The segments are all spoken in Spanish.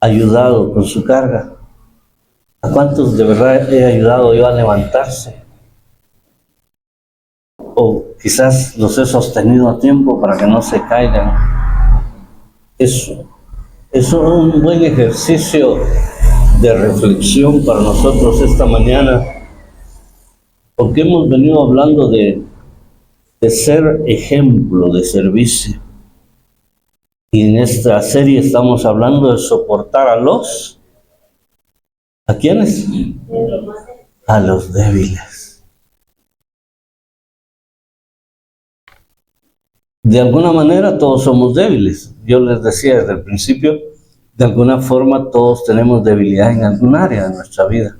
ayudado con su carga? ¿A cuántos de verdad he ayudado yo a levantarse? O quizás los he sostenido a tiempo para que no se caigan. Es un buen ejercicio de reflexión para nosotros esta mañana, porque hemos venido hablando de ser ejemplo de servicio. Y en esta serie estamos hablando de soportar ¿a quiénes? A los débiles. De alguna manera todos somos débiles. Yo les decía desde el principio, de alguna forma todos tenemos debilidad en algún área de nuestra vida.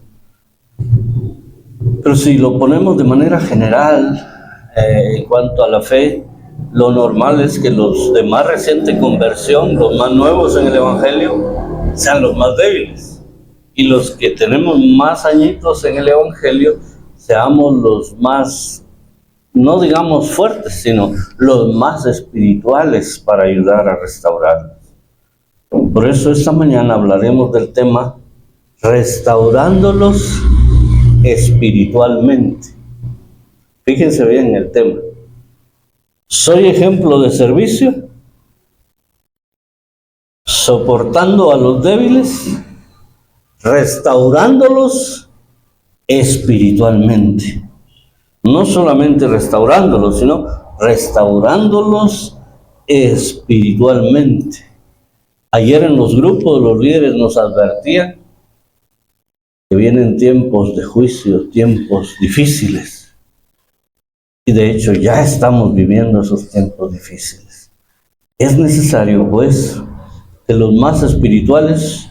Pero si lo ponemos de manera general, en cuanto a la fe, lo normal es que los de más reciente conversión, los más nuevos en el Evangelio, sean los más débiles. Y los que tenemos más añitos en el Evangelio, seamos los más, no digamos fuertes, sino los más espirituales para ayudar a restaurarlos. Por eso esta mañana hablaremos del tema restaurándolos espiritualmente. Fíjense bien en el tema. Soy ejemplo de servicio, soportando a los débiles, restaurándolos espiritualmente. No solamente restaurándolos, sino restaurándolos espiritualmente. Ayer en los grupos los líderes nos advertían que vienen tiempos de juicio, tiempos difíciles. Y de hecho ya estamos viviendo esos tiempos difíciles. Es necesario, pues, que los más espirituales,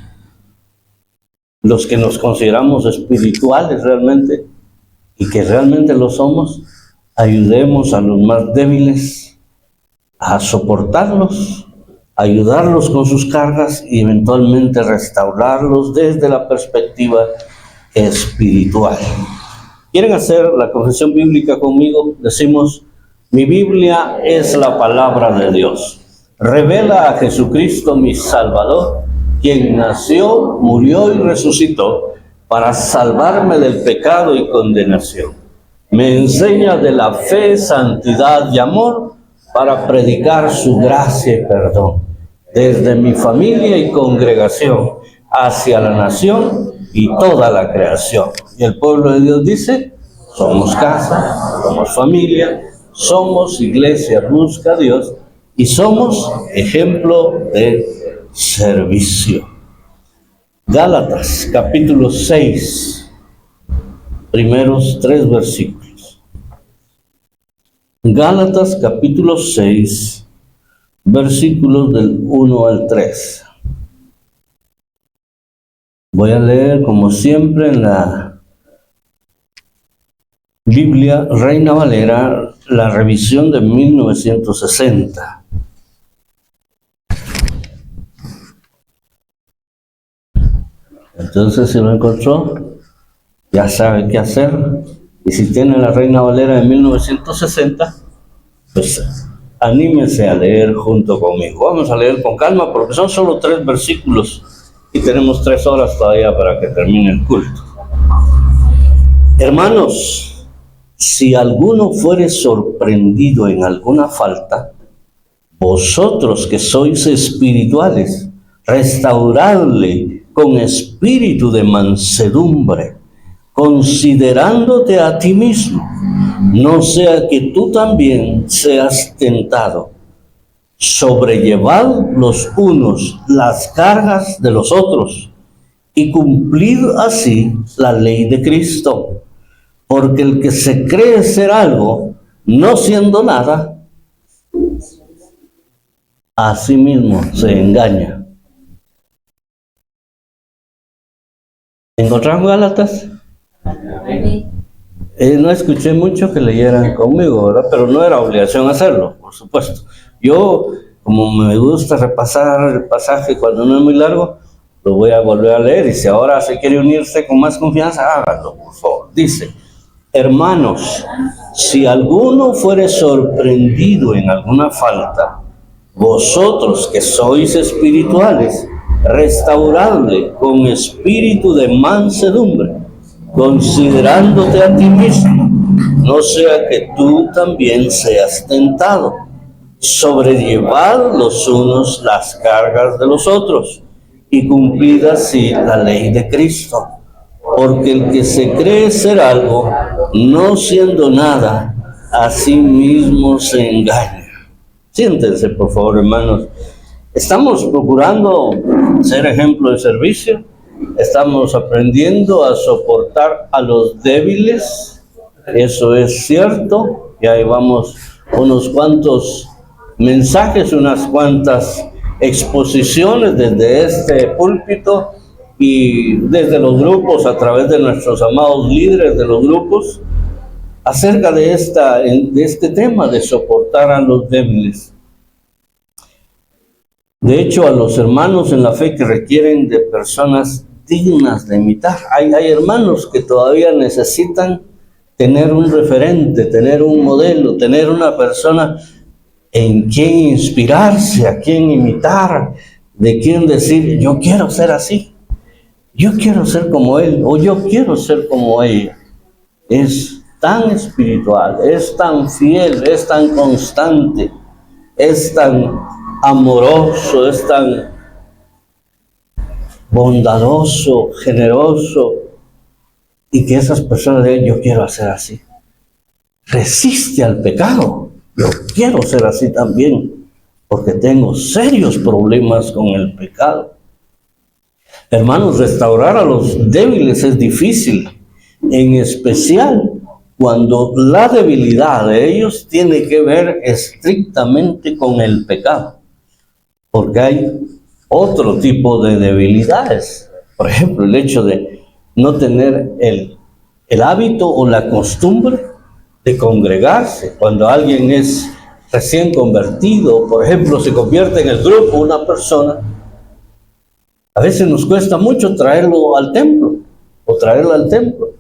los que nos consideramos espirituales realmente, y que realmente lo somos, ayudemos a los más débiles a soportarlos, ayudarlos con sus cargas y eventualmente restaurarlos desde la perspectiva espiritual. ¿Quieren hacer la confesión bíblica conmigo? Decimos: mi Biblia es la palabra de Dios. Revela a Jesucristo mi Salvador, quien nació, murió y resucitó para salvarme del pecado y condenación. Me enseña de la fe, santidad y amor para predicar su gracia y perdón, desde mi familia y congregación hacia la nación y toda la creación. Y el pueblo de Dios dice: somos casa, somos familia, somos iglesia, busca a Dios y somos ejemplo de servicio. Gálatas, capítulo 6, primeros 3 versículos. Gálatas, capítulo 6, versículos del 1 al 3. Voy a leer, como siempre, en la Biblia Reina Valera, la revisión de 1960. Entonces, si lo encontró, ya sabe qué hacer. Y si tiene la Reina Valera de 1960, pues anímese a leer junto conmigo. Vamos a leer con calma porque son solo 3 versículos y tenemos 3 horas todavía para que termine el culto. Hermanos, si alguno fuere sorprendido en alguna falta, vosotros que sois espirituales, restauradle con espíritu de mansedumbre, considerándote a ti mismo, no sea que tú también seas tentado. Sobrellevad los unos las cargas de los otros y cumplid así la ley de Cristo. Porque el que se cree ser algo, no siendo nada, a sí mismo se engaña. ¿Encontraron Gálatas? No escuché mucho que leyeran conmigo, ¿verdad? Pero no era obligación hacerlo, por supuesto. Yo, como me gusta repasar el pasaje cuando no es muy largo, lo voy a volver a leer. Y si ahora se quiere unirse con más confianza, háganlo, por favor. Dice: hermanos, si alguno fuere sorprendido en alguna falta, vosotros que sois espirituales, restaurarle con espíritu de mansedumbre, considerándote a ti mismo, no sea que tú también seas tentado. Sobrellevad los unos las cargas de los otros y cumplid así la ley de Cristo. Porque el que se cree ser algo, no siendo nada, a sí mismo se engaña. Siéntense, por favor, hermanos. Estamos procurando ser ejemplo de servicio. Estamos aprendiendo a soportar a los débiles. Eso es cierto. Ya llevamos unos cuantos mensajes, unas cuantas exposiciones desde este púlpito y desde los grupos, a través de nuestros amados líderes de los grupos, acerca de este tema de soportar a los débiles. De hecho, a los hermanos en la fe que requieren de personas dignas de imitar. Hay hermanos que todavía necesitan tener un referente, tener un modelo, tener una persona en quien inspirarse, a quien imitar, de quien decir, yo quiero ser así, yo quiero ser como él, o yo quiero ser como ella. Es tan espiritual, es tan fiel, es tan constante, es tan amoroso, es tan bondadoso, generoso, y que esas personas digan, yo quiero ser así. Resiste al pecado. Yo quiero ser así también, porque tengo serios problemas con el pecado. Hermanos, restaurar a los débiles es difícil, en especial cuando la debilidad de ellos tiene que ver estrictamente con el pecado, porque hay otro tipo de debilidades. Por ejemplo, el hecho de no tener el hábito o la costumbre de congregarse. Cuando alguien es recién convertido, por ejemplo, se convierte en el grupo una persona, a veces nos cuesta mucho traerlo al templo o traerla al templo,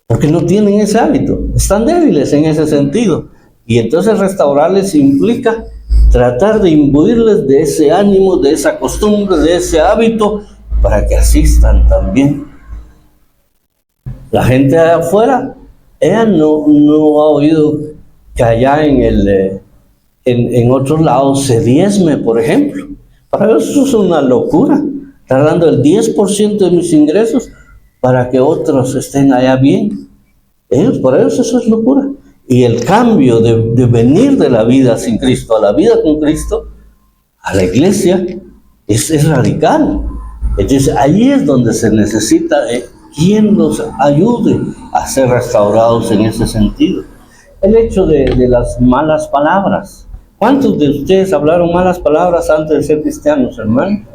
porque no tienen ese hábito, están débiles en ese sentido. Y entonces restaurarles implica tratar de imbuirles de ese ánimo, de esa costumbre, de ese hábito, para que asistan también. La gente de afuera, ella no ha oído que allá en otros lados se diezme, por ejemplo. Para ellos eso es una locura. Estar dando el 10% de mis ingresos para que otros estén allá bien. Para ellos eso es locura. Y el cambio de venir de la vida sin Cristo a la vida con Cristo, a la iglesia, es radical. Entonces ahí es donde se necesita quien nos ayude a ser restaurados en ese sentido. El hecho de las malas palabras. ¿Cuántos de ustedes hablaron malas palabras antes de ser cristianos, hermano?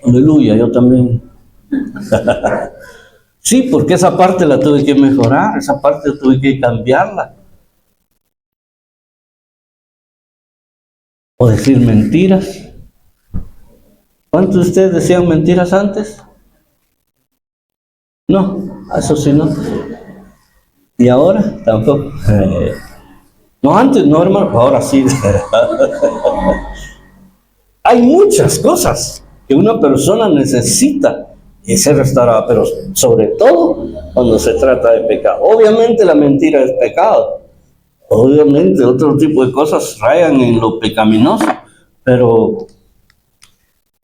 Aleluya, yo también. Sí, porque esa parte la tuve que mejorar, esa parte tuve que cambiarla. O decir mentiras. ¿Cuántos de ustedes decían mentiras antes? No, eso sí no. ¿Y ahora? Tampoco. No, antes no, hermano, ahora sí. Hay muchas cosas que una persona necesita ser restaurada, pero sobre todo cuando se trata de pecado. Obviamente la mentira es pecado. Obviamente otro tipo de cosas rayan en lo pecaminoso, pero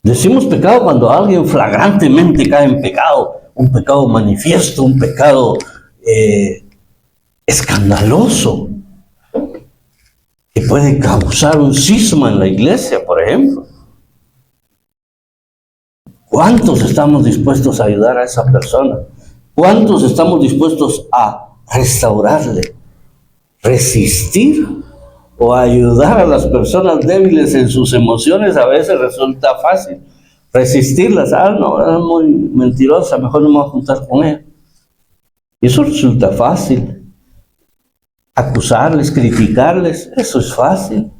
decimos pecado cuando alguien flagrantemente cae en pecado, un pecado manifiesto, un pecado escandaloso, que puede causar un cisma en la iglesia, por ejemplo. ¿Cuántos estamos dispuestos a ayudar a esa persona? ¿Cuántos estamos dispuestos a restaurarle, resistir o ayudar a las personas débiles en sus emociones? A veces resulta fácil resistirlas. No, es muy mentirosa, mejor no me voy a juntar con ella. Y eso resulta fácil. Acusarles, criticarles, eso es fácil.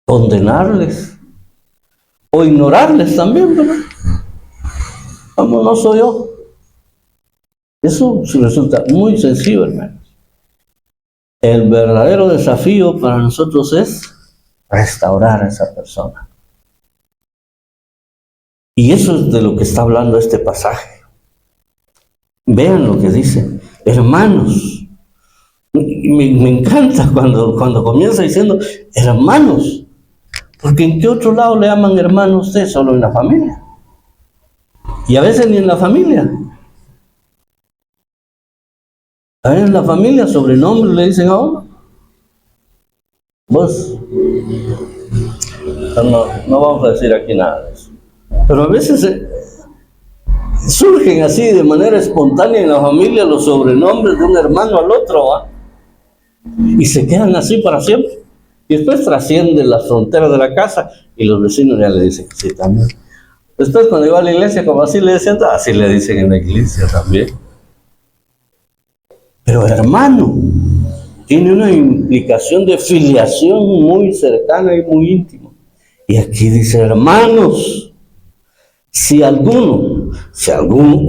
Condenarles o ignorarles también, ¿verdad? Como no soy yo. Eso resulta muy sencillo, hermanos. El verdadero desafío para nosotros es restaurar a esa persona. Y eso es de lo que está hablando este pasaje. Vean lo que dice, hermanos. Me encanta cuando comienza diciendo hermanos, porque ¿en qué otro lado le llaman hermano a usted? Solo en la familia. Y a veces ni en la familia. A veces en la familia sobrenombre le dicen a uno. Vos. No vamos a decir aquí nada de eso. Pero a veces surgen así de manera espontánea en la familia los sobrenombres de un hermano al otro, ¿va? Y se quedan así para siempre. Y después trascienden las fronteras de la casa y los vecinos ya le dicen que sí también. Después cuando iba a la iglesia, como así le decían, así le dicen en la iglesia también. Pero hermano tiene una implicación de filiación muy cercana y muy íntima. Y aquí dice hermanos, si algún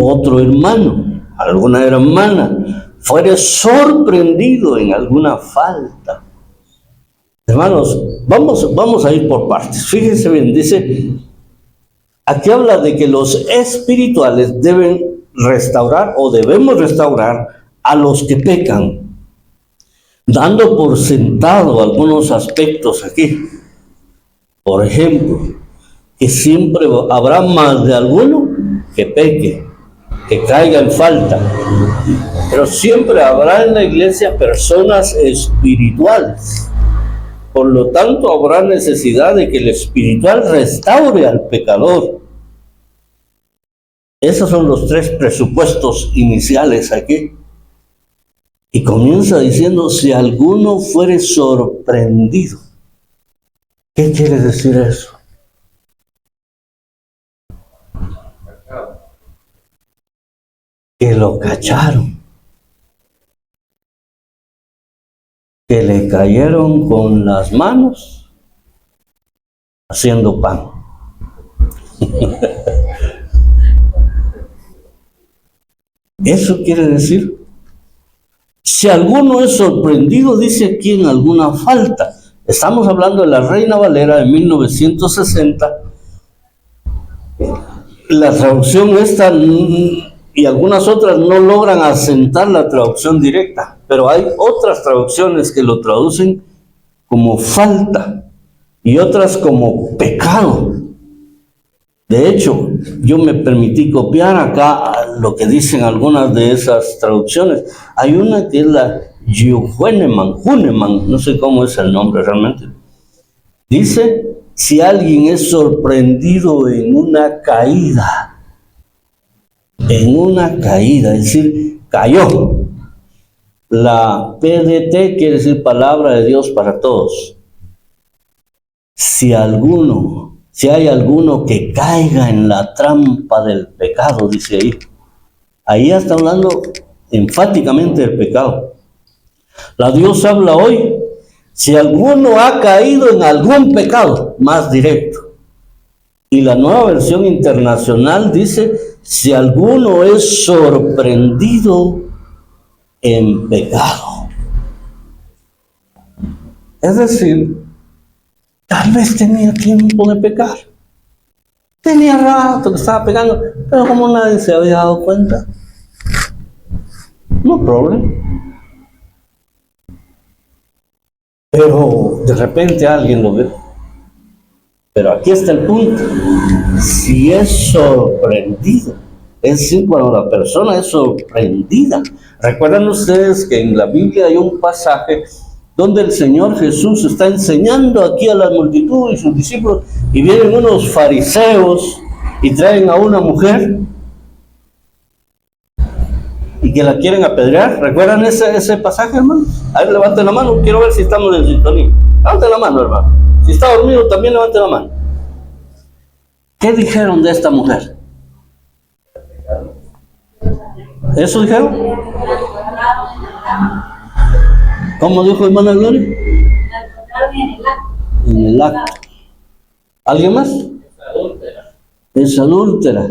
otro hermano, alguna hermana, fuere sorprendido en alguna falta. Hermanos, vamos a ir por partes. Fíjense bien, dice, aquí habla de que los espirituales deben restaurar o debemos restaurar a los que pecan, dando por sentado algunos aspectos aquí. Por ejemplo, que siempre habrá más de alguno que peque, que caiga en falta, pero siempre habrá en la iglesia personas espirituales. Por lo tanto, habrá necesidad de que el espiritual restaure al pecador. Esos son los tres presupuestos iniciales aquí. Y comienza diciendo, si alguno fuere sorprendido. ¿Qué quiere decir eso? Que lo cacharon. Que le cayeron con las manos haciendo pan. Eso quiere decir, si alguno es sorprendido, dice aquí en alguna falta. Estamos hablando de la Reina Valera de 1960. La traducción esta y algunas otras no logran asentar la traducción directa, pero hay otras traducciones que lo traducen como falta y otras como pecado. De hecho, yo me permití copiar acá lo que dicen algunas de esas traducciones. Hay una que es la Huneman, no sé cómo es el nombre realmente. Dice, si alguien es sorprendido en una caída, es decir, cayó. La PDT quiere decir palabra de Dios para todos. Si hay alguno que caiga en la trampa del pecado, dice ahí está hablando enfáticamente del pecado. La Dios habla hoy, si alguno ha caído en algún pecado, más directo. Y la Nueva Versión Internacional dice, si alguno es sorprendido en pecado. Es decir, tal vez tenía tiempo de pecar. Tenía rato que estaba pecando, pero como nadie se había dado cuenta, no problema. Pero de repente alguien lo ve. Pero aquí está el punto. Si es sorprendido, es decir, cuando la persona es sorprendida. ¿Recuerdan ustedes que en la Biblia hay un pasaje donde el Señor Jesús está enseñando aquí a la multitud y sus discípulos, y vienen unos fariseos y traen a una mujer y que la quieren apedrear? ¿Recuerdan ese pasaje, hermano? A ver, levanten la mano, quiero ver si estamos en sintonía. Levanten la mano, hermano. Si está dormido, también levanten la mano. ¿Qué dijeron de esta mujer? ¿Eso dijeron? ¿Cómo dijo hermana Gloria? En el acto. ¿Alguien más? Es adúltera.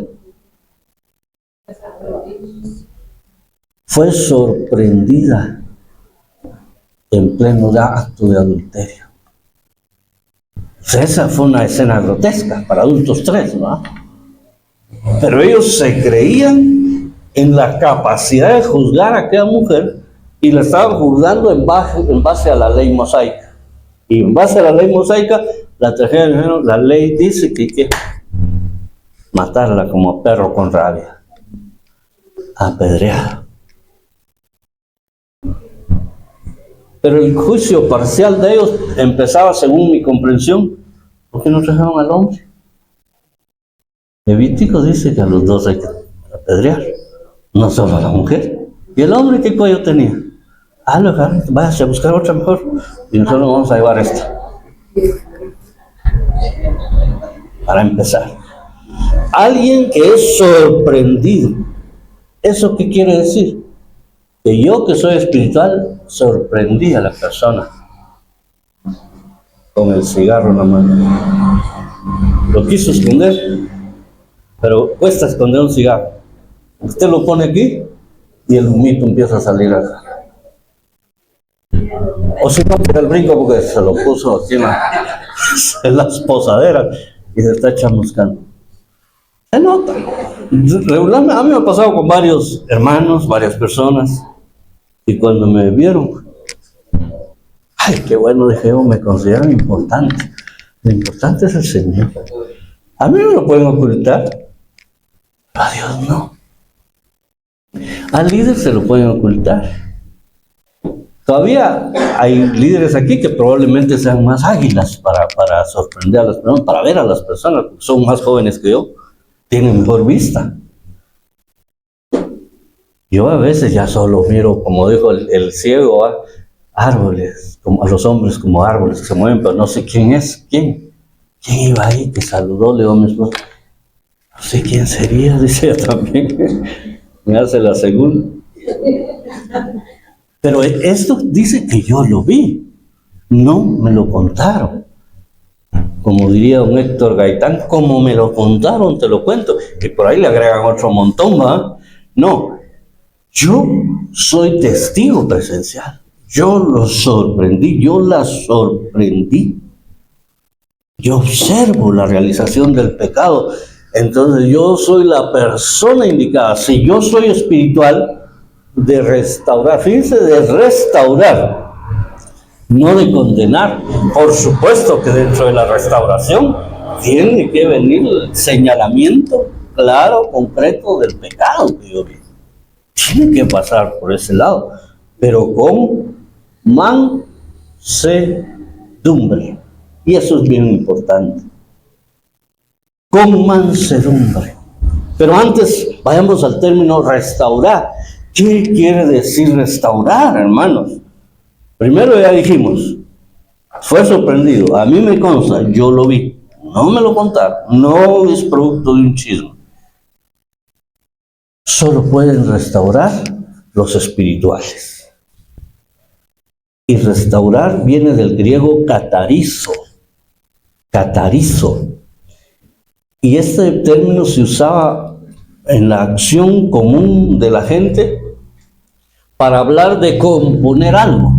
Fue sorprendida en pleno acto de adulterio. Pues esa fue una escena grotesca para adultos tres, ¿no? Pero ellos se creían en la capacidad de juzgar a aquella mujer y la estaban juzgando en base a la ley mosaica. Y en base a la ley mosaica, la ley dice que hay que matarla como perro con rabia, apedrear. Pero el juicio parcial de ellos empezaba, según mi comprensión, ¿por qué no trajeron al hombre? Levítico dice que a los dos hay que apedrear, no solo a la mujer. ¿Y el hombre qué cuello tenía? Váyase a buscar otra mejor y nosotros vamos a llevar esta. Para empezar, alguien que es sorprendido. ¿Eso qué quiere decir? Que yo, que soy espiritual, sorprendí a la persona con el cigarro en la mano. Lo quiso esconder, pero cuesta esconder un cigarro. Usted lo pone aquí y el humito empieza a salir acá. O si no, tira el brinco porque se lo puso aquí en las posaderas y se está chamuscando. Se nota. Regularmente, a mí me ha pasado con varios hermanos, varias personas, y cuando me vieron, ay, qué bueno, dije yo, me consideran importante. Lo importante es el Señor. A mí me lo pueden ocultar, pero a Dios no. Al líder se lo pueden ocultar. Todavía hay líderes aquí que probablemente sean más águilas para sorprender a las personas, para ver a las personas, porque son más jóvenes que yo, tienen mejor vista. Yo a veces ya solo miro, como dijo el ciego, árboles, como a los hombres como árboles que se mueven, pero no sé quién es, quién iba ahí que saludó, le digo a mi esposa, no sé quién sería, dice ella también, me hace la segunda. Pero esto dice que yo lo vi, no me lo contaron. Como diría un Héctor Gaitán, como me lo contaron, te lo cuento. Y por ahí le agregan otro montón, ¿va? No, yo soy testigo presencial. Yo lo sorprendí, yo la sorprendí. Yo observo la realización del pecado. Entonces yo soy la persona indicada. Si yo soy espiritual, de restaurar, fíjense, de restaurar, no de condenar. Por supuesto que dentro de la restauración tiene que venir el señalamiento claro, concreto del pecado que yo vi. Tiene que pasar por ese lado, pero con mansedumbre. Y eso es bien importante. Con mansedumbre. Pero antes, vayamos al término restaurar. ¿Qué quiere decir restaurar, hermanos? Primero ya dijimos, fue sorprendido. A mí me consta, yo lo vi. No me lo contaron. No es producto de un chisme. Solo pueden restaurar los espirituales. Y restaurar viene del griego catarizo. Catarizo. Y este término se usaba en la acción común de la gente para hablar de componer algo.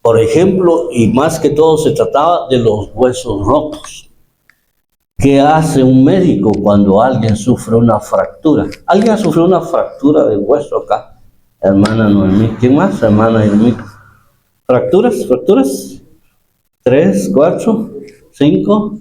Por ejemplo, y más que todo se trataba de los huesos rotos. ¿Qué hace un médico cuando alguien sufre una fractura? ¿Alguien ha sufrido una fractura de hueso acá? Hermana Noemí. ¿Quién más? Hermana Noemí. ¿Fracturas? ¿Fracturas? 3, 4, 5.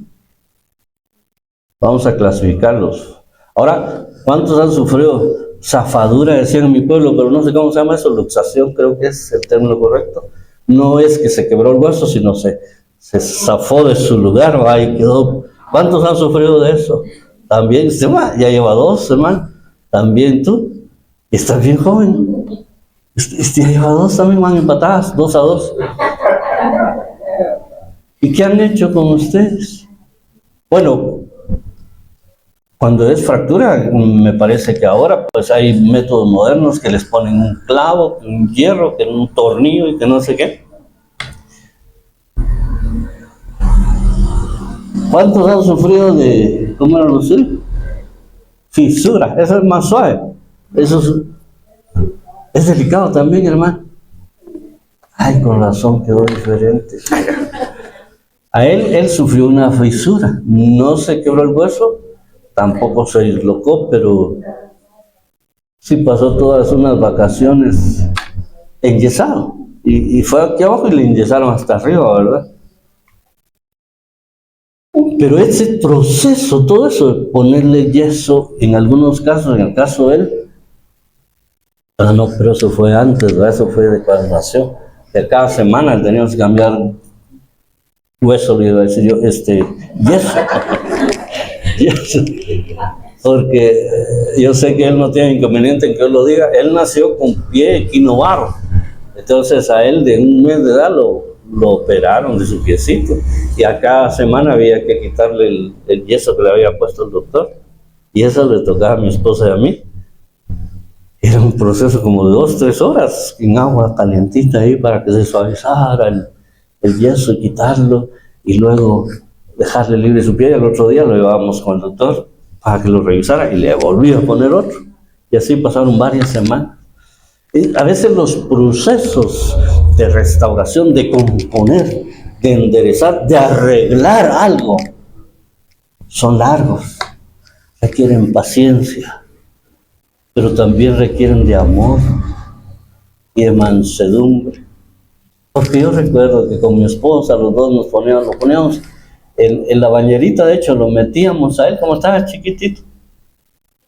Vamos a clasificarlos. Ahora, ¿cuántos han sufrido zafadura? Decían en mi pueblo, pero no sé cómo se llama eso, luxación, creo que es el término correcto. No es que se quebró el hueso, sino se zafó de su lugar, ¿va? Y quedó. ¿Cuántos han sufrido de eso? También, usted ya lleva 2, hermano. También tú. Estás bien joven. Ya lleva 2 también, van empatadas, 2-2. ¿Y qué han hecho con ustedes? Bueno, cuando es fractura, me parece que ahora pues hay métodos modernos que les ponen un clavo, un hierro, que un tornillo y que no sé qué. ¿Cuántos han sufrido de, cómo era lo suyo? Fisura, eso es más suave. Eso es delicado también, hermano. Ay, con razón quedó diferente. Él sufrió una fisura, no se quebró el hueso, tampoco se dislocó, pero sí pasó todas unas vacaciones enyesado. Y fue aquí abajo y le enyesaron hasta arriba, ¿verdad? Pero ese proceso, todo eso de ponerle yeso, en algunos casos, en el caso de él, no, pero eso fue antes, ¿verdad? Eso fue de cuando nació. Que cada semana teníamos que cambiar hueso, le iba a decir yo, yeso. Yeso. Porque yo sé que él no tiene inconveniente en que yo lo diga. Él nació con pie equinovarro. Entonces a él de un mes de edad lo operaron de su piecito. Y a cada semana había que quitarle el yeso que le había puesto el doctor. Y eso le tocaba a mi esposa y a mí. Era un proceso como de 2-3 horas en agua calientita ahí para que se suavizara el yeso y quitarlo. Y luego dejarle libre su pie. Y al otro día lo llevábamos con el doctor para que lo revisara y le volvía a poner otro. Y así pasaron varias semanas. Y a veces los procesos de restauración, de componer, de enderezar, de arreglar algo, son largos, requieren paciencia, pero también requieren de amor y de mansedumbre. Porque yo recuerdo que con mi esposa los dos lo poníamos en la bañerita, de hecho lo metíamos a él, como estaba chiquitito,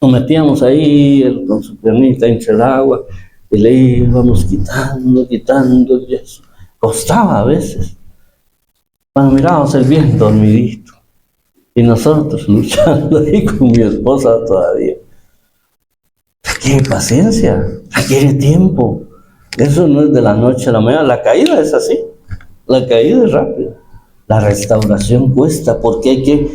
lo metíamos ahí él, con su piernita entre el agua, y le íbamos quitando el yeso. Costaba a veces. Cuando mirábamos él bien dormidito, y nosotros luchando ahí con mi esposa todavía. Requiere paciencia, requiere tiempo. Eso no es de la noche a la mañana. La caída es así, la caída es rápida. La restauración cuesta porque hay que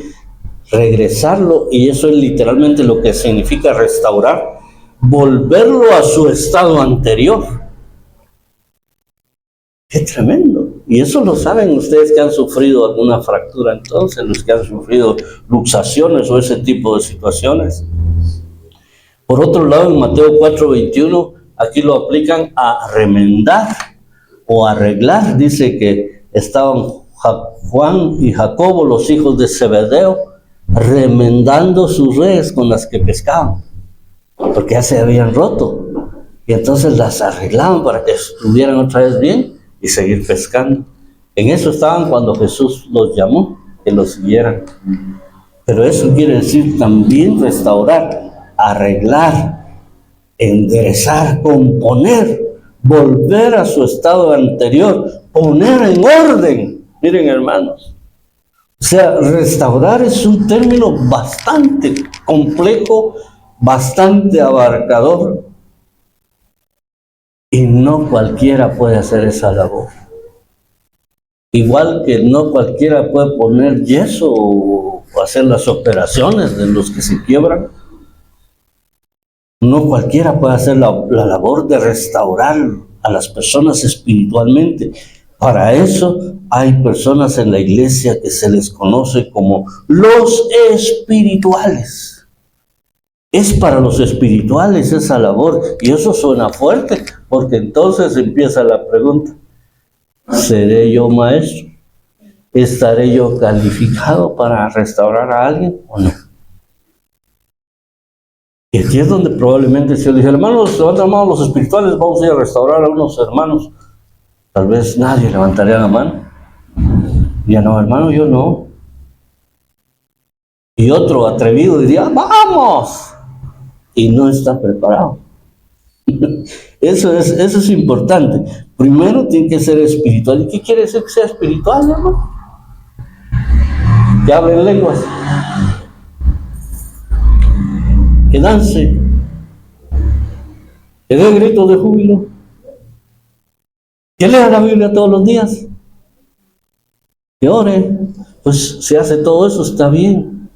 regresarlo, y eso es literalmente lo que significa restaurar, volverlo a su estado anterior. ¡Qué tremendo! Y eso lo saben ustedes que han sufrido alguna fractura, entonces, los que han sufrido luxaciones o ese tipo de situaciones. Por otro lado, en Mateo 4:21, aquí lo aplican a remendar o arreglar. Dice que estaban Juan y Jacobo, los hijos de Zebedeo, remendando sus redes con las que pescaban, porque ya se habían roto. Y entonces las arreglaban para que estuvieran otra vez bien y seguir pescando. En eso estaban cuando Jesús los llamó, que los siguieran. Pero eso quiere decir también restaurar, arreglar, enderezar, componer, volver a su estado anterior, poner en orden. Miren, hermanos, o sea, restaurar es un término bastante complejo, bastante abarcador, y no cualquiera puede hacer esa labor. Igual que no cualquiera puede poner yeso o hacer las operaciones de los que se quiebran. No cualquiera puede hacer la labor de restaurar a las personas espiritualmente. Para eso hay personas en la iglesia que se les conoce como los espirituales. Es para los espirituales esa labor, y eso suena fuerte, porque entonces empieza la pregunta: ¿seré yo maestro? ¿Estaré yo calificado para restaurar a alguien o no? Y aquí es donde probablemente si yo le dije: hermanos, levanten la mano los espirituales, vamos a ir a restaurar a unos hermanos. Tal vez nadie levantaría la mano. Ya no, hermano, yo no. Y otro atrevido diría: ¡vamos! Y no está preparado. Eso es importante. Primero tiene que ser espiritual. ¿Y qué quiere decir que sea espiritual, hermano? Que hablen lenguas, que dance, que dé gritos de júbilo, que lea la Biblia todos los días, que ore. Pues si hace todo eso está bien,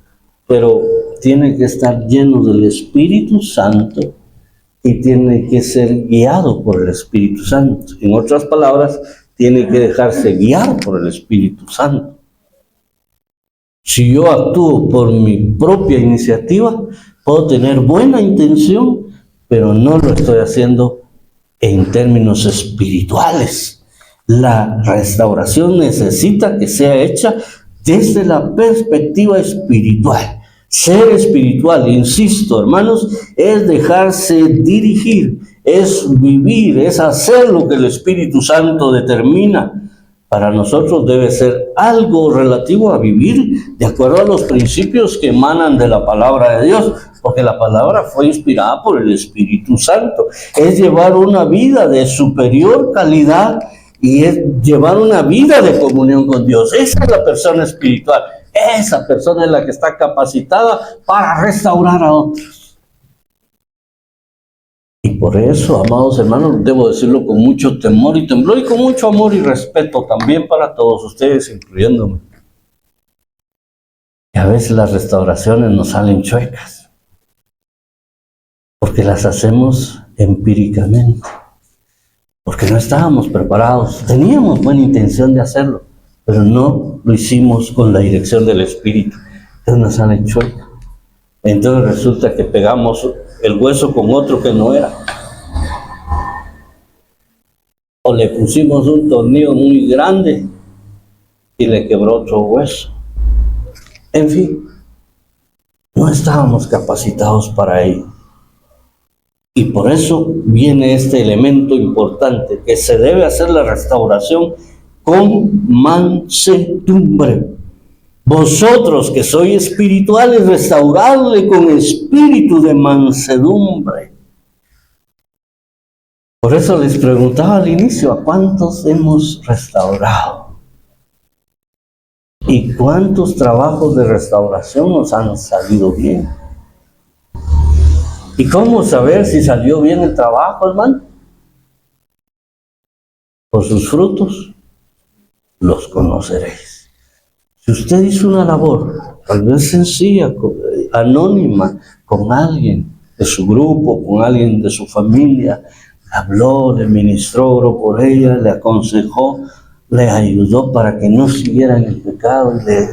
pero tiene que estar lleno del Espíritu Santo y tiene que ser guiado por el Espíritu Santo. En otras palabras, tiene que dejarse guiar por el Espíritu Santo. Si yo actúo por mi propia iniciativa, puedo tener buena intención, pero no lo estoy haciendo en términos espirituales. La restauración necesita que sea hecha desde la perspectiva espiritual. Ser espiritual, insisto, hermanos, es dejarse dirigir, es vivir, es hacer lo que el Espíritu Santo determina. Para nosotros debe ser algo relativo a vivir de acuerdo a los principios que emanan de la palabra de Dios, porque la palabra fue inspirada por el Espíritu Santo. Es llevar una vida de superior calidad y es llevar una vida de comunión con Dios. Esa es la persona espiritual. Esa persona es la que está capacitada para restaurar a otros. Y por eso, amados hermanos, debo decirlo con mucho temor y temblor y con mucho amor y respeto también para todos ustedes, incluyéndome. Y a veces las restauraciones nos salen chuecas, porque las hacemos empíricamente, porque no estábamos preparados. Teníamos buena intención de hacerlo, pero no lo hicimos con la dirección del Espíritu. Entonces nos sale chueca. Entonces resulta que pegamos el hueso con otro que no era. O le pusimos un tornillo muy grande y le quebró otro hueso. En fin, no estábamos capacitados para ello. Y por eso viene este elemento importante, que se debe hacer la restauración con mansedumbre. Vosotros que sois espirituales, restauradle con espíritu de mansedumbre. Por eso les preguntaba al inicio, ¿a cuántos hemos restaurado? ¿Y cuántos trabajos de restauración nos han salido bien? ¿Y cómo saber si salió bien el trabajo, hermano? Por sus frutos los conoceréis. Si usted hizo una labor, tal vez sencilla, anónima, con alguien de su grupo, con alguien de su familia, habló, le ministró, oró por ella, le aconsejó, le ayudó para que no siguiera en el pecado y le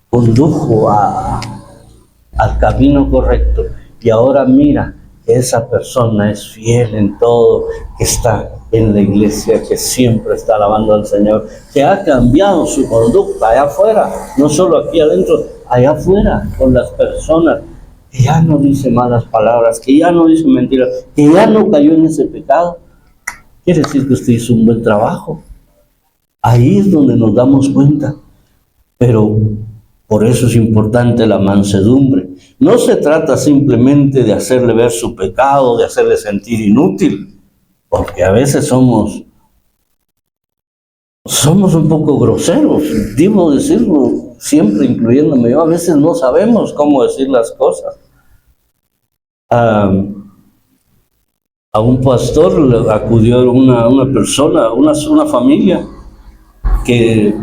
condujo al camino correcto. Y ahora mira que esa persona es fiel en todo, que está en la iglesia, que siempre está alabando al Señor, que ha cambiado su conducta allá afuera, no solo aquí adentro, allá afuera, con las personas, que ya no dice malas palabras, que ya no dice mentiras, que ya no cayó en ese pecado. Quiere decir que usted hizo un buen trabajo. Ahí es donde nos damos cuenta. Pero por eso es importante la mansedumbre. No se trata simplemente de hacerle ver su pecado, de hacerle sentir inútil, porque a veces somos un poco groseros, debo decirlo, siempre incluyéndome yo. A veces no sabemos cómo decir las cosas. A un pastor le acudió una persona, una familia, que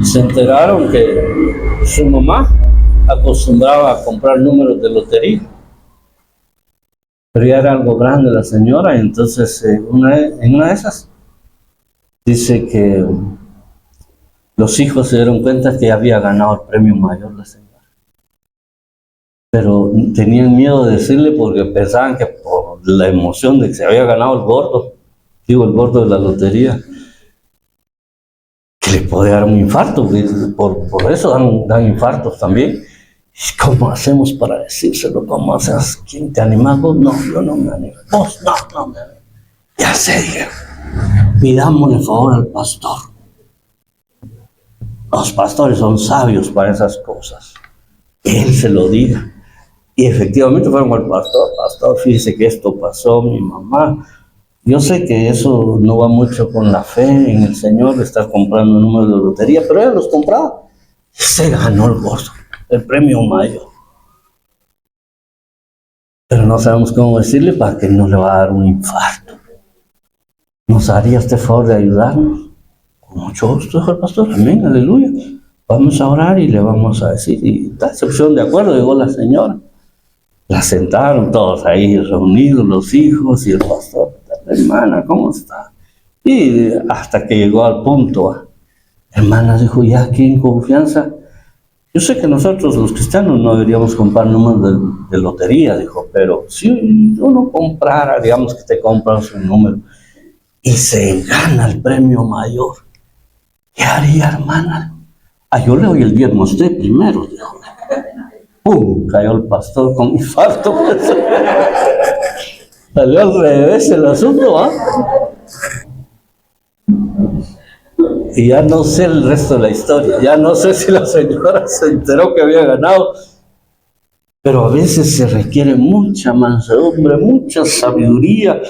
se enteraron que su mamá acostumbraba a comprar números de lotería, pero ya era algo grande la señora, y entonces en una de esas dice que los hijos se dieron cuenta que había ganado el premio mayor la señora, pero tenían miedo de decirle porque pensaban que por la emoción de que se había ganado el gordo de la lotería, que le puede dar un infarto, por eso dan infartos también. ¿Cómo hacemos para decírselo? ¿Cómo haces? ¿Quién te anima? ¿Vos? No, yo no me animo. ¿Vos? No me animo. Ya sé, dije, pidámosle favor al pastor. Los pastores son sabios para esas cosas. Que él se lo diga. Y efectivamente fueron al pastor. Pastor, fíjese que esto pasó, mi mamá. Yo sé que eso no va mucho con la fe en el Señor, de estar comprando números de lotería, pero ella los compraba. Se ganó el gordo, el premio mayor. Pero no sabemos cómo decirle para que no le va a dar un infarto. ¿Nos haría este favor de ayudarnos? Con mucho gusto, dijo el pastor. Amén, aleluya. Vamos a orar y le vamos a decir. Y da excepción de acuerdo, llegó la señora. La sentaron todos ahí reunidos, los hijos y el pastor. Hermana, ¿cómo está? Y hasta que llegó al punto, hermana dijo, ya aquí en confianza, yo sé que nosotros los cristianos no deberíamos comprar números de lotería, dijo, pero si uno comprara, digamos que te compras un número, y se gana el premio mayor. ¿Qué haría, hermana? Yo le doy el diezmo a usted primero, dijo. ¡Pum! Cayó el pastor con infarto. Pues. Salió al revés el asunto, ¿ah? Y ya no sé el resto de la historia. Ya no sé si la señora se enteró que había ganado. Pero a veces se requiere mucha mansedumbre, mucha sabiduría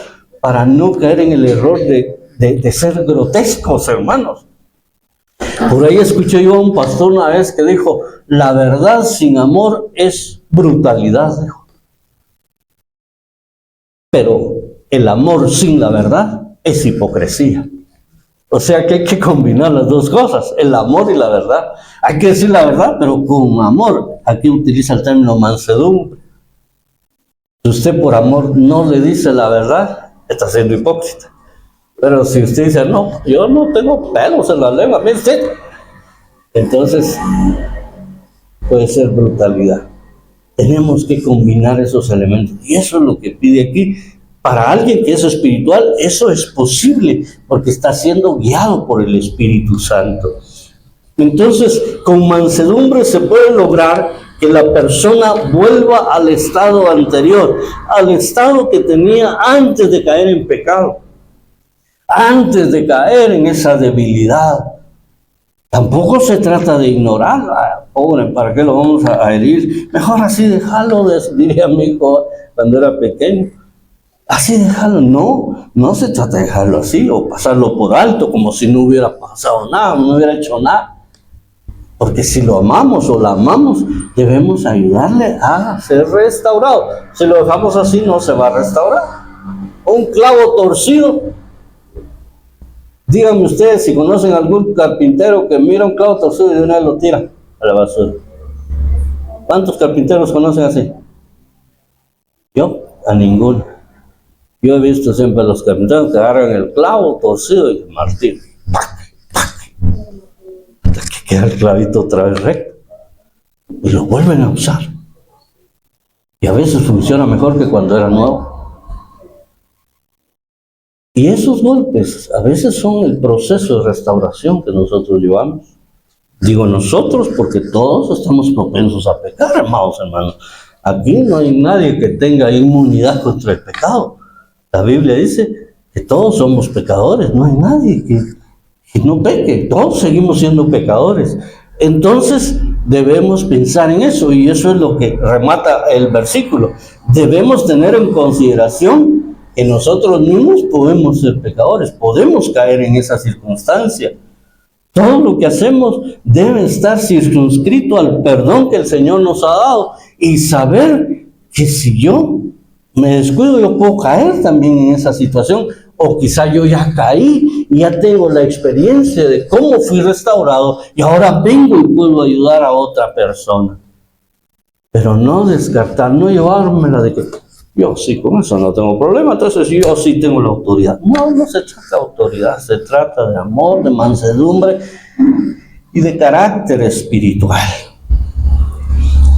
para no caer en el error de ser grotescos, hermanos. Por ahí escuché yo a un pastor una vez que dijo, la verdad sin amor es brutalidad, dijo. Pero el amor sin la verdad es hipocresía. O sea que hay que combinar las dos cosas, el amor y la verdad. Hay que decir la verdad, pero con amor. Aquí utiliza el término mansedumbre. Si usted por amor no le dice la verdad, está siendo hipócrita. Pero si usted dice, no, yo no tengo pelos en la lengua, mire usted, entonces puede ser brutalidad. Tenemos que combinar esos elementos. Y eso es lo que pide aquí. Para alguien que es espiritual, eso es posible, porque está siendo guiado por el Espíritu Santo. Entonces, con mansedumbre se puede lograr que la persona vuelva al estado anterior, al estado que tenía antes de caer en pecado, antes de caer en esa debilidad. Tampoco se trata de ignorar, pobre, ¿para qué lo vamos a herir? Mejor así dejarlo, diría mi hijo cuando era pequeño. Así dejarlo, no se trata de dejarlo así o pasarlo por alto como si no hubiera pasado nada, no hubiera hecho nada. Porque si lo amamos o la amamos, debemos ayudarle a ser restaurado. Si lo dejamos así, no se va a restaurar. Un clavo torcido. Díganme ustedes si conocen algún carpintero que mira un clavo torcido y de una vez lo tira a la basura. ¿Cuántos carpinteros conocen así? Yo, a ninguno. Yo he visto siempre a los carpinteros que agarran el clavo torcido y el martillo. Hasta que queda el clavito otra vez recto. Y lo vuelven a usar. Y a veces funciona mejor que cuando era nuevo. Y esos golpes a veces son el proceso de restauración que nosotros llevamos. Digo nosotros porque todos estamos propensos a pecar, hermanos. Aquí no hay nadie que tenga inmunidad contra el pecado. La Biblia dice que todos somos pecadores, no hay nadie que no peque, todos seguimos siendo pecadores. Entonces debemos pensar en eso, y eso es lo que remata el versículo. Debemos tener en consideración que nosotros mismos podemos ser pecadores, podemos caer en esa circunstancia. Todo lo que hacemos debe estar circunscrito al perdón que el Señor nos ha dado y saber que si yo me descuido, yo puedo caer también en esa situación, o quizá yo ya caí y ya tengo la experiencia de cómo fui restaurado y ahora vengo y puedo ayudar a otra persona. Pero no descartar, no llevármela de que yo sí, con eso no tengo problema, entonces yo sí tengo la autoridad. No se trata de autoridad, se trata de amor, de mansedumbre y de carácter espiritual.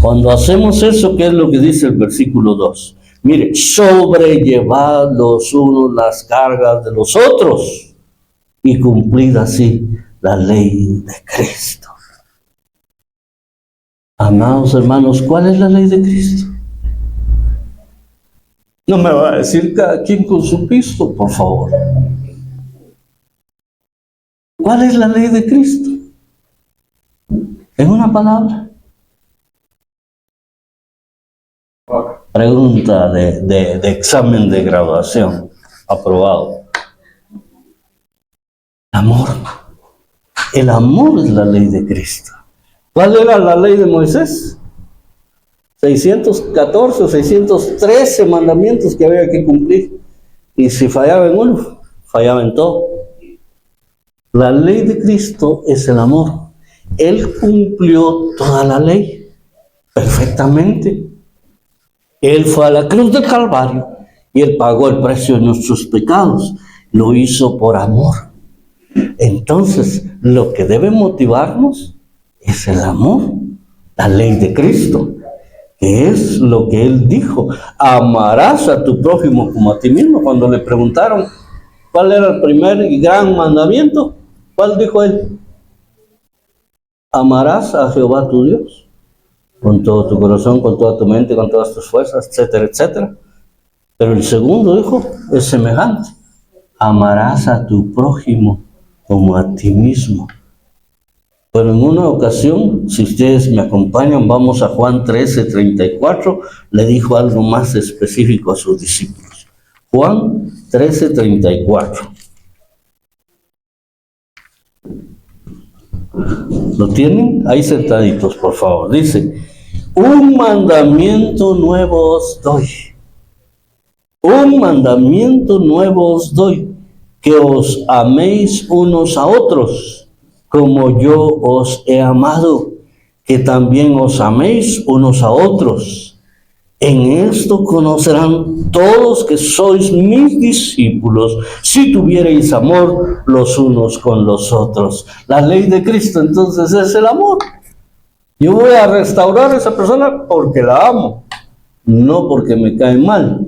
Cuando hacemos eso, ¿qué es lo que dice el versículo 2? Mire, sobrellevad los unos las cargas de los otros y cumplid así la ley de Cristo. Amados hermanos, ¿cuál es la ley de Cristo? No me va a decir cada quien con su pisto, por favor. ¿Cuál es la ley de Cristo? En una palabra. Pregunta de examen de graduación, aprobado. Amor. El amor es la ley de Cristo. ¿Cuál era la ley de Moisés? 614 o 613 mandamientos que había que cumplir. Y si fallaba en uno, fallaba en todo. La ley de Cristo es el amor. Él cumplió toda la ley perfectamente. Él fue a la cruz del Calvario y Él pagó el precio de nuestros pecados. Lo hizo por amor. Entonces, lo que debe motivarnos es el amor, la ley de Cristo, que es lo que Él dijo: amarás a tu prójimo como a ti mismo. Cuando le preguntaron, ¿Cuál era el primer y gran mandamiento? ¿Cuál dijo él? Amarás a Jehová tu Dios con todo tu corazón, con toda tu mente, con todas tus fuerzas, etcétera, etcétera. Pero el segundo dijo, es semejante. Amarás a tu prójimo como a ti mismo. Pero en una ocasión, si ustedes me acompañan, vamos a Juan 13:34, le dijo algo más específico a sus discípulos. Juan 13:34. ¿Lo tienen? Ahí sentaditos, por favor. Dice, un mandamiento nuevo os doy. Un mandamiento nuevo os doy, que os améis unos a otros, como yo os he amado, que también os améis unos a otros. En esto conocerán todos que sois mis discípulos, si tuviereis amor los unos con los otros. La ley de Cristo entonces es el amor. Yo voy a restaurar a esa persona porque la amo, no porque me cae mal,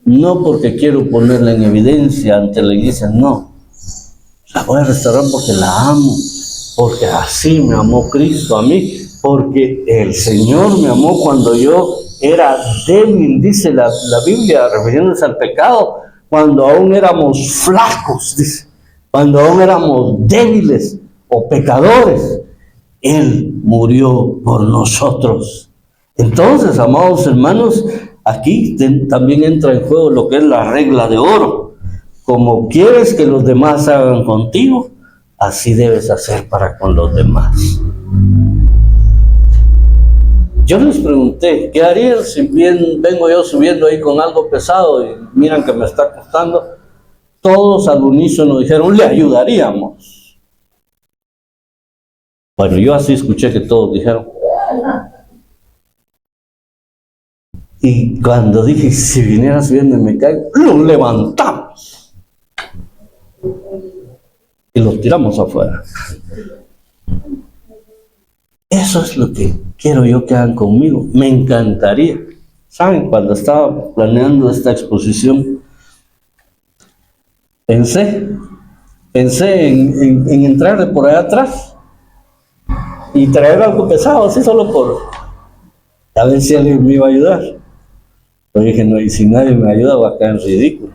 no porque quiero ponerla en evidencia ante la iglesia, no. La voy a restaurar porque la amo, porque así me amó Cristo a mí, porque el Señor me amó cuando yo era débil, dice la Biblia, refiriéndose al pecado, cuando aún éramos flacos, dice, cuando aún éramos débiles o pecadores, Él murió por nosotros. Entonces, amados hermanos, aquí también entra en juego lo que es la regla de oro. Como quieres que los demás hagan contigo, así debes hacer para con los demás. Yo les pregunté, ¿qué harían si vengo yo subiendo ahí con algo pesado y miran que me está costando? Todos al unísono dijeron, le ayudaríamos. Bueno, yo así escuché que todos dijeron. Y cuando dije, si viniera subiendo y me caigo, lo levantamos. Y lo tiramos afuera. Eso es lo que quiero yo que hagan conmigo. Me encantaría. ¿Saben? Cuando estaba planeando esta exposición, pensé en entrarle por allá atrás y traer algo pesado, así solo por a ver si alguien me iba a ayudar. Pero dije, no, y si nadie me ayuda va a caer en ridículo.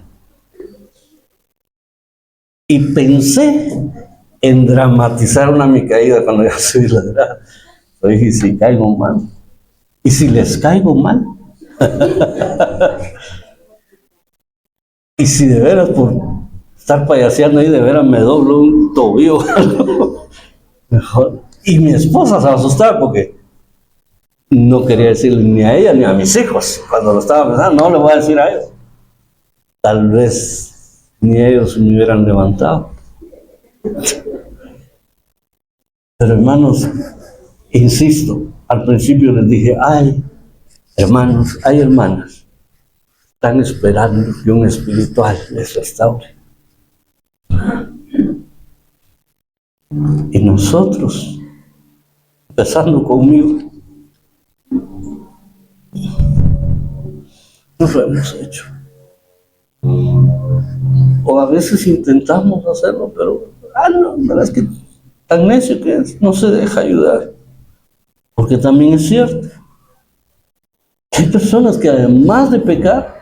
Y pensé en dramatizar mi caída cuando ya subí la grada. Pero dije, si caigo mal, y si les caigo mal, y si de veras por estar payaseando ahí, de veras me doblo un tobillo, mejor. Y mi esposa se va a asustar porque no quería decirle ni a ella ni a mis hijos. Cuando lo estaba pensando, no le voy a decir a ellos. Tal vez ni ellos me hubieran levantado. Pero hermanos, insisto, al principio les dije, ay, hermanos, hay hermanas, están esperando que un espiritual les restaure. Y nosotros, empezando conmigo, no lo hemos hecho. O a veces intentamos hacerlo, pero, no, la verdad es que tan necio que es, no se deja ayudar. Porque también es cierto. Hay personas que además de pecar,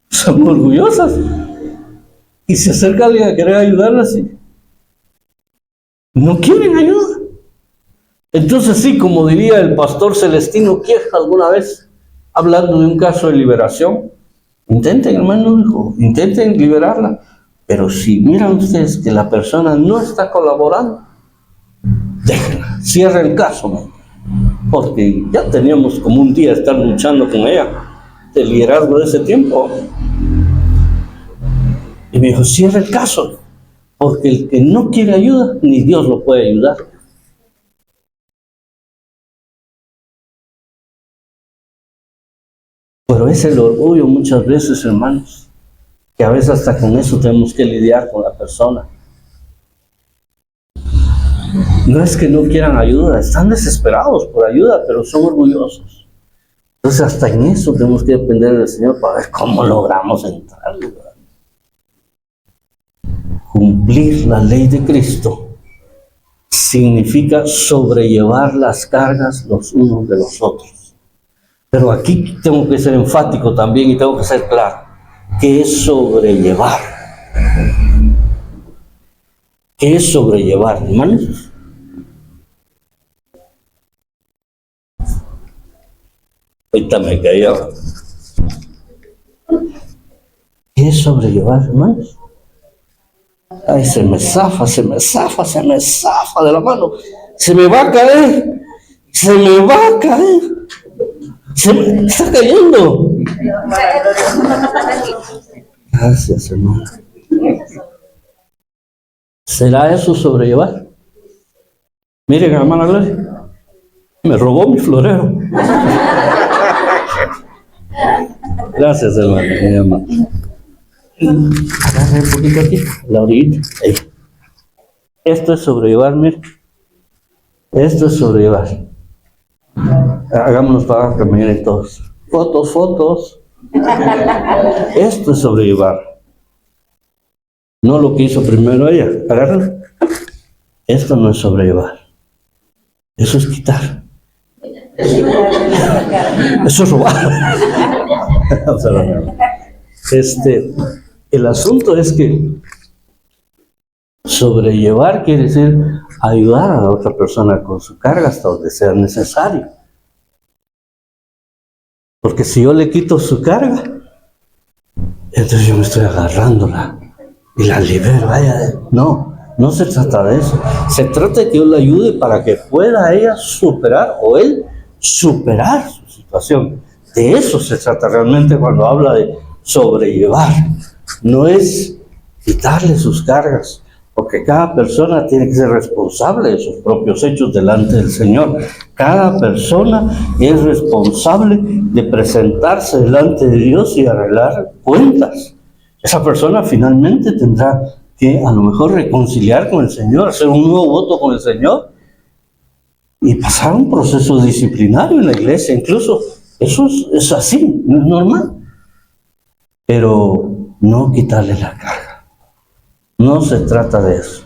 son orgullosas. Y se acerca alguien a querer ayudarlas y no quieren ayuda. Entonces sí, como diría el pastor Celestino Quieja alguna vez, hablando de un caso de liberación, intenten, hermano, hijo, intenten liberarla. Pero si miran ustedes que la persona no está colaborando, déjenla, cierra el caso, ¿no? Porque ya teníamos como un día estar luchando con ella, de liderazgo de ese tiempo. Y me dijo, cierra el caso, porque el que no quiere ayuda, ni Dios lo puede ayudar. Pero es el orgullo muchas veces, hermanos, que a veces hasta con eso tenemos que lidiar con la persona. No es que no quieran ayuda, están desesperados por ayuda, pero son orgullosos. Entonces hasta en eso tenemos que depender del Señor para ver cómo logramos entrar, ¿verdad? cumplir la ley de Cristo significa sobrellevar las cargas los unos de los otros. Pero aquí tengo que ser enfático también y tengo que ser claro. ¿Qué es sobrellevar? ¿Qué es sobrellevar, hermanos? Ahorita me caía. ¿Qué es sobrellevar, hermanos? Ay, se me zafa de la mano. Se me va a caer. Se me va a caer. Se me está cayendo. Gracias, hermano. ¿Será eso sobrellevar? Miren, hermana Gloria, me robó mi florero. Gracias, hermano. Agarre un poquito aquí, la orillita. Ahí. Esto es sobrellevar, miren. Esto es sobrellevar. Hagámonos para que me miren todos. Fotos. Esto es sobrellevar. No lo que hizo primero ella. Agárralo. Esto no es sobrellevar. Eso es quitar. Eso es robar. El asunto es que sobrellevar quiere decir ayudar a la otra persona con su carga hasta donde sea necesario. Porque si yo le quito su carga, entonces yo me estoy agarrándola y la libero a ella. No se trata de eso. Se trata de que yo la ayude para que pueda ella superar o él superar su situación. De eso se trata realmente cuando habla de sobrellevar. No es quitarle sus cargas, porque cada persona tiene que ser responsable de sus propios hechos delante del Señor. Cada persona es responsable de presentarse delante de Dios y arreglar cuentas. Esa persona finalmente tendrá que a lo mejor reconciliar con el Señor, hacer un nuevo voto con el Señor y pasar un proceso disciplinario en la iglesia. Incluso eso es así, no es normal. Pero no quitarle la carga. No se trata de eso.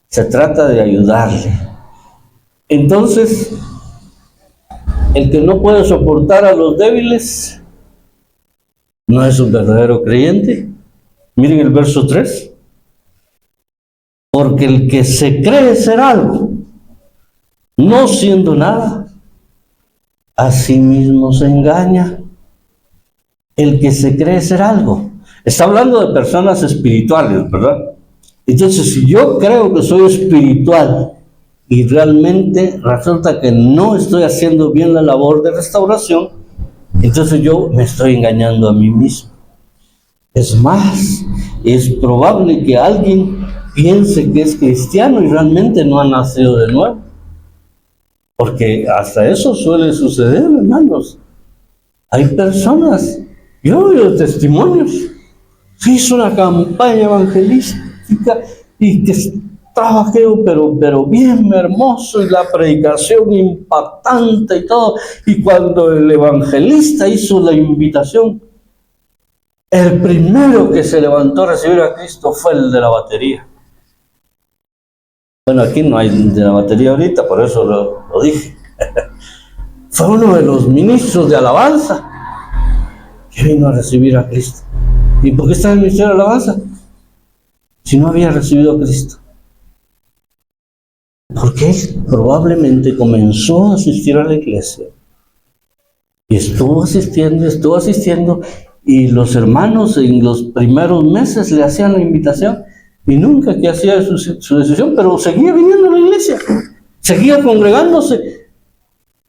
Se trata de ayudarle. Entonces, el que no puede soportar a los débiles no es un verdadero creyente. Miren el verso 3. Porque el que se cree ser algo, no siendo nada, a sí mismo se engaña. El que se cree ser algo. Está hablando de personas espirituales, ¿verdad? Entonces, si yo creo que soy espiritual y realmente resulta que no estoy haciendo bien la labor de restauración, entonces yo me estoy engañando a mí mismo. Es más, es probable que alguien piense que es cristiano y realmente no ha nacido de nuevo. Porque hasta eso suele suceder, hermanos. Hay personas, yo veo testimonios. Se hizo una campaña evangelística y que estaba aquello, pero bien hermoso, y la predicación impactante y todo. Y cuando el evangelista hizo la invitación, el primero que se levantó a recibir a Cristo fue el de la batería. Bueno, aquí no hay de la batería ahorita, por eso lo dije. Fue uno de los ministros de alabanza que vino a recibir a Cristo. ¿Y por qué está en el ministerio de alabanza? Si no había recibido a Cristo. Porque él probablemente comenzó a asistir a la iglesia. Y estuvo asistiendo, y los hermanos en los primeros meses le hacían la invitación, y nunca que hacía su decisión, pero seguía viniendo a la iglesia, seguía congregándose.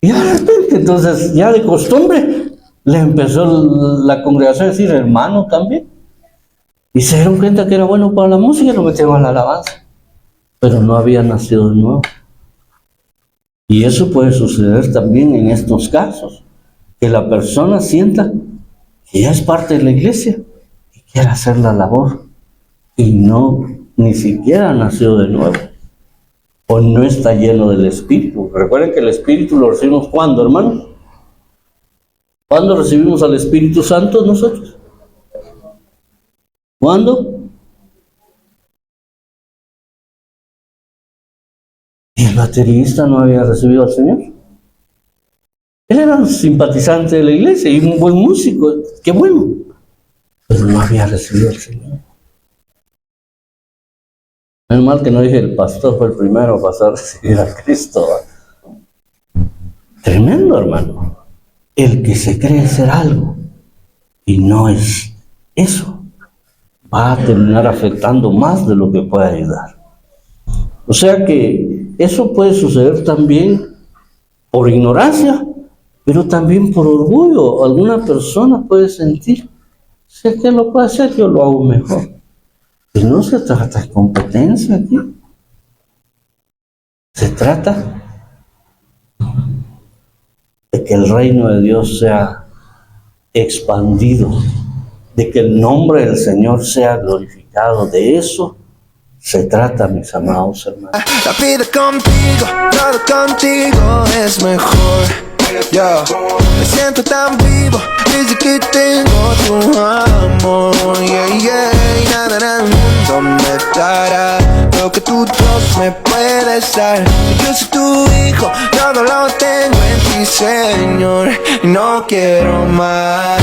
Y de repente, entonces, ya de costumbre, le empezó la congregación a decir hermano también. Y se dieron cuenta que era bueno para la música y lo metieron a la alabanza. Pero no había nacido de nuevo. Y eso puede suceder también en estos casos. Que la persona sienta que ya es parte de la iglesia y quiere hacer la labor. Y no, ni siquiera ha nacido de nuevo. O no está lleno del Espíritu. Recuerden que el Espíritu lo recibimos ¿cuándo, hermano? ¿Cuándo recibimos al Espíritu Santo nosotros? ¿Cuándo? baterista no había recibido al Señor. Él era un simpatizante de la iglesia y un buen músico, qué bueno, pero no había recibido al Señor. Menos mal que no dije el pastor fue el primero a pasar a recibir a Cristo. Tremendo, hermano. El que se cree ser algo y no es eso, va a terminar afectando más de lo que puede ayudar. O sea que eso puede suceder también por ignorancia, pero también por orgullo. Alguna persona puede sentir, si es que lo puede hacer, yo lo hago mejor. Y no se trata de competencia aquí. Se trata de que el reino de Dios sea expandido, de que el nombre del Señor sea glorificado. De eso se trata, mis amados hermanos. La vida contigo, todo contigo es mejor. Yo me siento tan vivo desde que tengo tu amor. Yeah, yeah. Y nada en el mundo me dará lo que tú Dios me puedes dar. Yo soy tu hijo, todo lo tengo en ti, Señor, y no quiero más.